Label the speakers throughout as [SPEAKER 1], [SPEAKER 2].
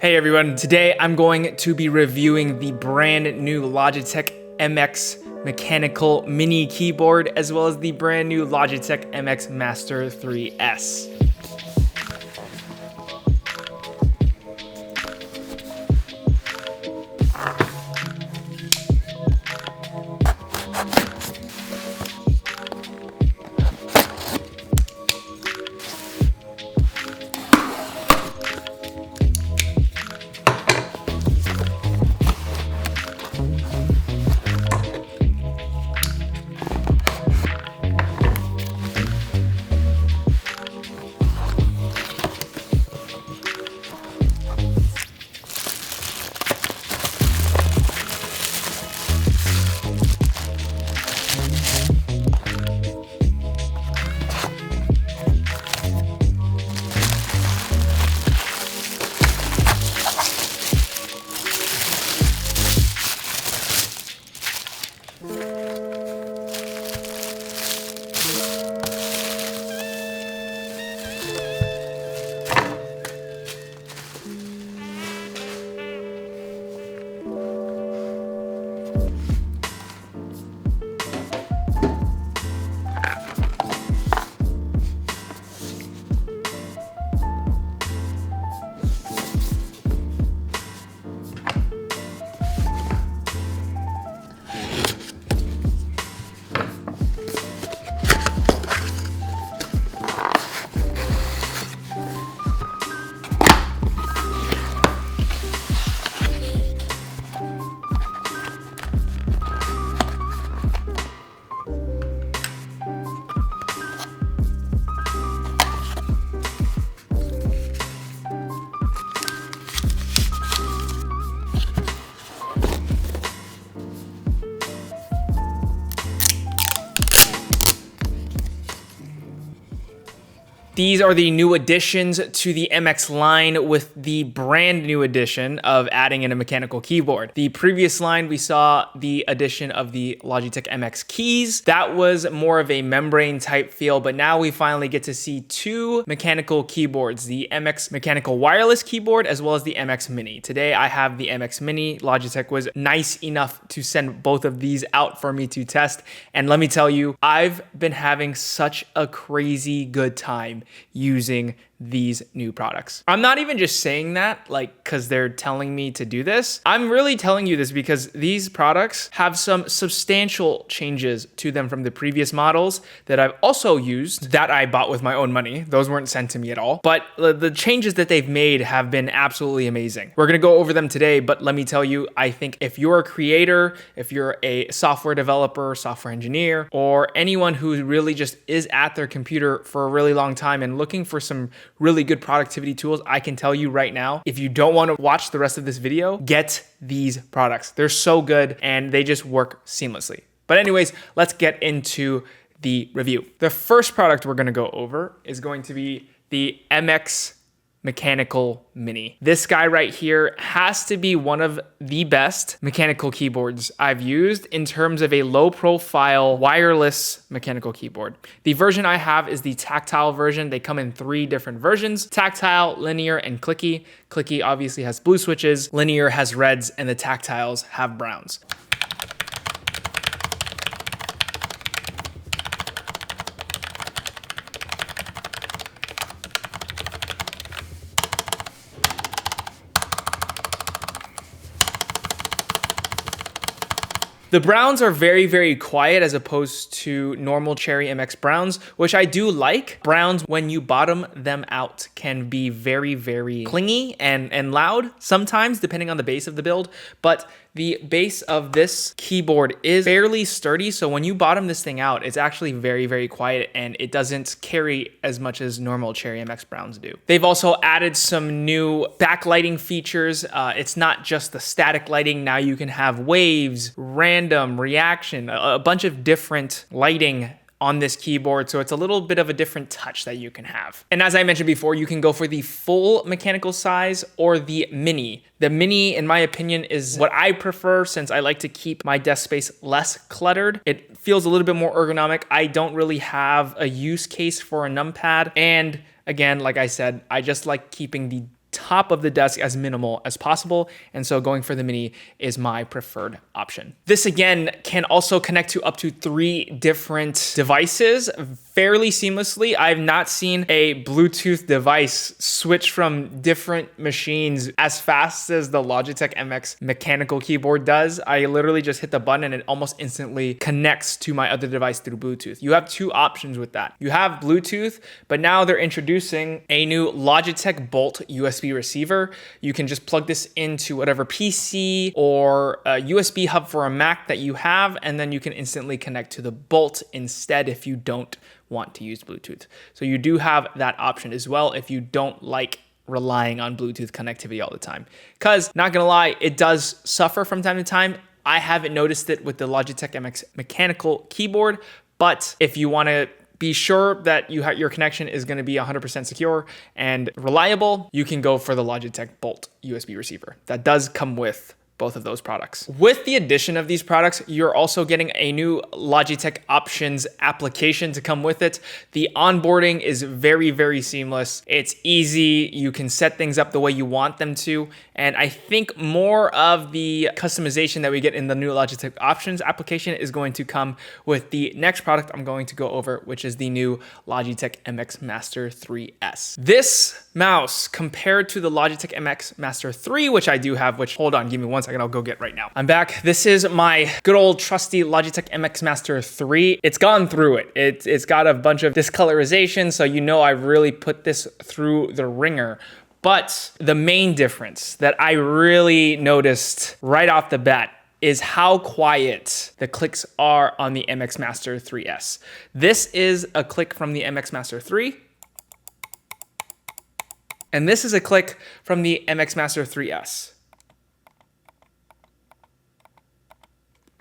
[SPEAKER 1] Hey everyone, today I'm going to be reviewing the brand new Logitech MX mechanical mini keyboard as well as the brand new Logitech MX Master 3S. These are the new additions to the MX line with the brand new addition of adding in a mechanical keyboard. The previous line, we saw the addition of the Logitech MX keys. That was more of a membrane type feel, but now we finally get to see two mechanical keyboards, the MX mechanical wireless keyboard as well as the MX Mini. Today I have the MX Mini. Logitech was nice enough to send both of these out for me to test. And let me tell you, I've been having such a crazy good time using these new products. I'm not even just saying that like because they're telling me to do this. I'm really telling you this because these products have some substantial changes to them from the previous models that I've also used that I bought with my own money. Those weren't sent to me at all. But the changes that they've made have been absolutely amazing. We're gonna go over them today, but let me tell you, I think if you're a creator, if you're a software developer, software engineer, or anyone who really just is at their computer for a really long time and looking for some really good productivity tools, I can tell you right now, if you don't want to watch the rest of this video, get these products. They're so good and they just work seamlessly. But anyways, let's get into the review. The first product we're going to go over is going to be the MX Mechanical Mini. This guy right here has to be one of the best mechanical keyboards I've used in terms of a low profile wireless mechanical keyboard. The version I have is the tactile version. They come in three different versions: tactile, linear, and clicky. Clicky obviously has blue switches, linear has reds, and the tactiles have browns. The browns are very, very quiet as opposed to normal Cherry MX browns, which I do like. Browns, when you bottom them out, can be very, very clingy and loud sometimes, depending on the base of the build. But the base of this keyboard is fairly sturdy, so when you bottom this thing out, it's actually very, very quiet and it doesn't carry as much as normal Cherry MX browns do. They've also added some new backlighting features. It's not just the static lighting. Now you can have waves, random, reaction, a bunch of different lighting on this keyboard, so it's a little bit of a different touch that you can have. And as I mentioned before, you can go for the full mechanical size or the mini. The mini, in my opinion, is what I prefer since I like to keep my desk space less cluttered. It feels a little bit more ergonomic. I don't really have a use case for a numpad. And again, like I said, I just like keeping the top of the desk as minimal as possible. And so going for the mini is my preferred option. This again can also connect to up to 3 different devices fairly seamlessly. I've not seen a Bluetooth device switch from different machines as fast as the Logitech MX mechanical keyboard does. I literally just hit the button and it almost instantly connects to my other device through Bluetooth. You have 2 options with that. You have Bluetooth, but now they're introducing a new Logitech Bolt USB receiver. You can just plug this into whatever PC or a USB hub for a Mac that you have, and then you can instantly connect to the Bolt instead if you don't want to use Bluetooth. So you do have that option as well if you don't like relying on Bluetooth connectivity all the time. Because, not gonna lie, it does suffer from time to time. I haven't noticed it with the Logitech MX mechanical keyboard, but if you wanna be sure that your connection is gonna be 100% secure and reliable, you can go for the Logitech Bolt USB receiver. That does come with both of those products. With the addition of these products, you're also getting a new Logitech Options application to come with it. The onboarding is very, very seamless. It's easy. You can set things up the way you want them to. And I think more of the customization that we get in the new Logitech Options application is going to come with the next product I'm going to go over, which is the new Logitech MX Master 3S. This mouse, compared to the Logitech MX Master 3, which I do have, which, hold on, give me 1 second, I'll go get right now. I'm back. This is my good old trusty Logitech MX Master 3. It's gone through it. It's got a bunch of discolorization, so you know I really put this through the ringer. But the main difference that I really noticed right off the bat is how quiet the clicks are on the MX Master 3S. This is a click from the MX Master 3. And this is a click from the MX Master 3S.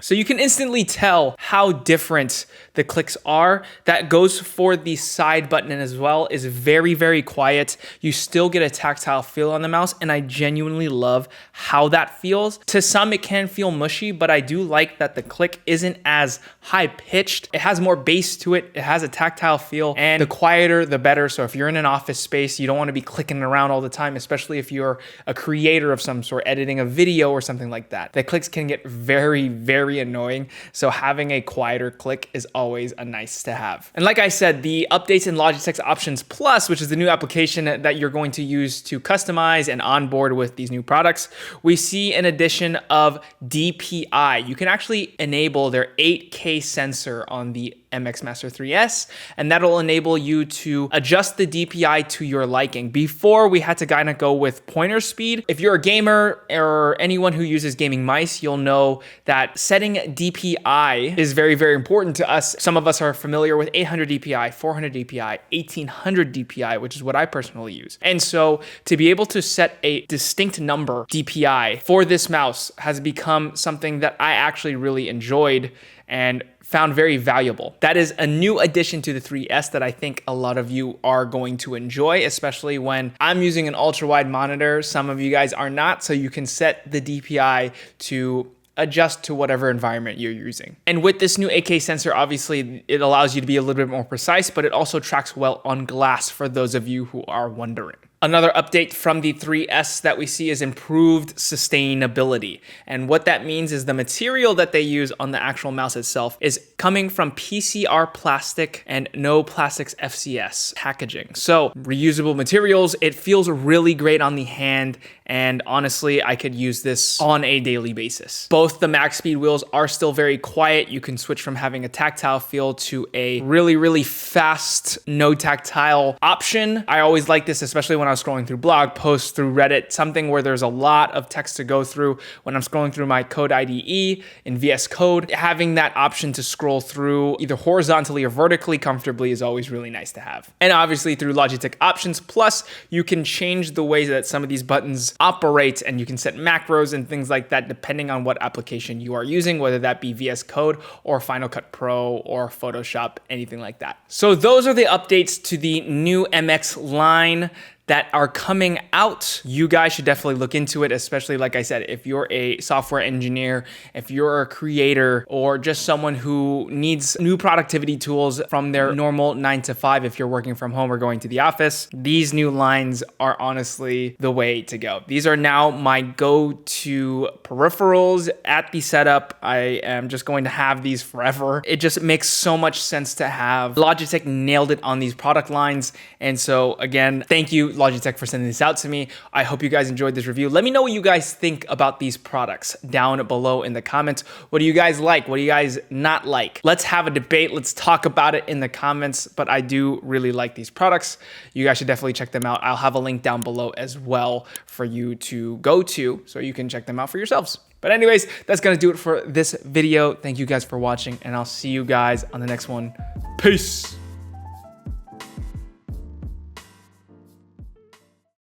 [SPEAKER 1] So you can instantly tell how different the clicks are. That goes for the side button as well. Is very, very quiet. You still get a tactile feel on the mouse, and I genuinely love how that feels. To some, it can feel mushy, but I do like that the click isn't as high pitched. It has more bass to it. It has a tactile feel, and the quieter, the better. So if you're in an office space, you don't want to be clicking around all the time, especially if you're a creator of some sort, editing a video or something like that. The clicks can get very, very annoying. So having a quieter click is always a nice to have. And like I said, the updates in Logitech's Options Plus, which is the new application that you're going to use to customize and onboard with these new products, we see an addition of DPI. You can actually enable their 8K sensor on the MX Master 3S, and that'll enable you to adjust the DPI to your liking. Before, we had to kind of go with pointer speed. If you're a gamer or anyone who uses gaming mice, you'll know that setting DPI is very, very important to us. Some of us are familiar with 800 DPI, 400 DPI, 1800 DPI, which is what I personally use. And so to be able to set a distinct number DPI for this mouse has become something that I actually really enjoyed and found very valuable. That is a new addition to the 3S that I think a lot of you are going to enjoy, especially when I'm using an ultra wide monitor. Some of you guys are not, so you can set the DPI to adjust to whatever environment you're using. And with this new 8K sensor, obviously it allows you to be a little bit more precise, but it also tracks well on glass for those of you who are wondering. Another update from the 3S that we see is improved sustainability. And what that means is the material that they use on the actual mouse itself is coming from PCR plastic and no plastics FCS packaging. So reusable materials, it feels really great on the hand. And honestly, I could use this on a daily basis. Both the max speed wheels are still very quiet. You can switch from having a tactile feel to a really, really fast, no tactile option. I always like this, especially when I was scrolling through blog posts, through Reddit, something where there's a lot of text to go through. When I'm scrolling through my code IDE in VS Code, having that option to scroll through either horizontally or vertically comfortably is always really nice to have. And obviously through Logitech Options Plus, you can change the way that some of these buttons operate, and you can set macros and things like that depending on what application you are using, whether that be VS Code or Final Cut Pro or Photoshop, anything like that. So those are the updates to the new MX line. that are coming out, you guys should definitely look into it, especially like I said, if you're a software engineer, if you're a creator, or just someone who needs new productivity tools from their normal 9 to 5 if you're working from home or going to the office. These new lines are honestly the way to go. These are now my go-to peripherals at the setup. I am just going to have these forever. It just makes so much sense to have. Logitech nailed it on these product lines. And so again, thank you Logitech for sending this out to me. I hope you guys enjoyed this review. Let me know what you guys think about these products down below in the comments. What do you guys like? What do you guys not like? Let's have a debate. Let's talk about it in the comments. But I do really like these products. You guys should definitely check them out. I'll have a link down below as well for you to go to so you can check them out for yourselves. But anyways, that's gonna do it for this video. Thank you guys for watching, and I'll see you guys on the next one. Peace.